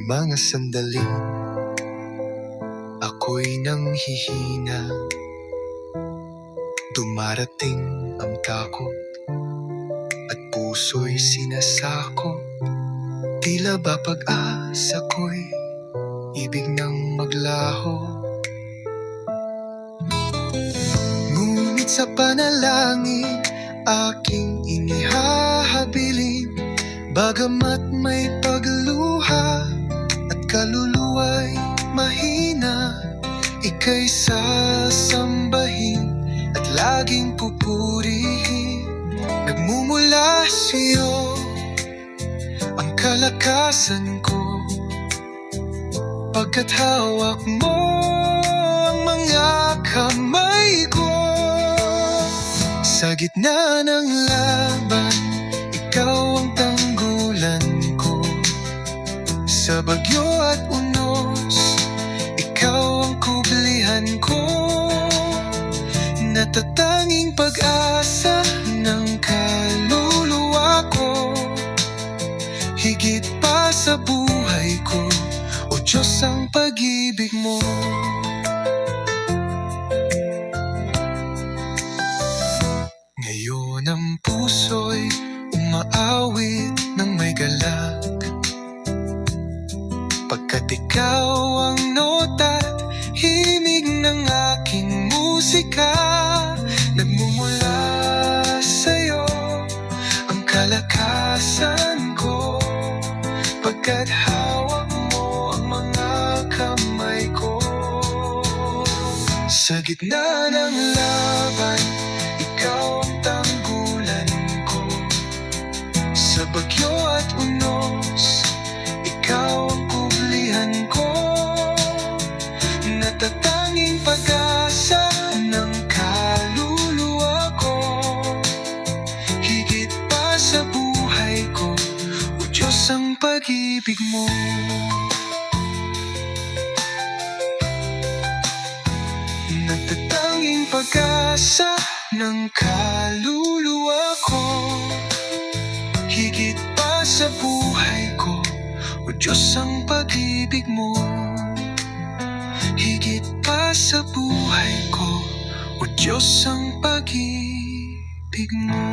mga sandali ako'y nanghihina. Dumarating ang takot at puso'y sinasako. Tila ba pag-asa ko'y ibig nang maglaho. Ngunit sa panalangin aking inihahabilin, bagamat may pagluha at kaluluwa'y mahina, ika'y sasambahin at laging pupurihin. Nagmumula sa'yo ang kalakasan ko, pagkat hawak mo ang mga kamay ko. Sa gitna ng laban, ikaw ang tanggulan ko. Sa bagyo at unos, ikaw ang kublihan ko. Natatanging pag-asa ng kaluluwa ko, higit pa sa buhay ko, o Diyos, ang pag-ibig mo. Ngayon ang puso'y umaawit ng may galak, pagkat ikaw ang nota't himig ng aking musika. Nagmumula sa'yo ang kalakasan ko, pagkat hawak mo ang mga kamay ko. Sa gitna ng laban, ikaw ang tanggulan ko. Sa bagyo at unos, ikaw ang kublihan ko. Natatanging pag-asa ng kaluluwa ko, higit pa sa buhay ko, o Diyos, ang pag-ibig mo. Natatanging pag-asa ng kaluluwa ko, higit pa sa buhay ko, o Diyos, ang pag-ibig mo. Higit pa sa buhay ko, o Diyos, ang pag-ibig mo.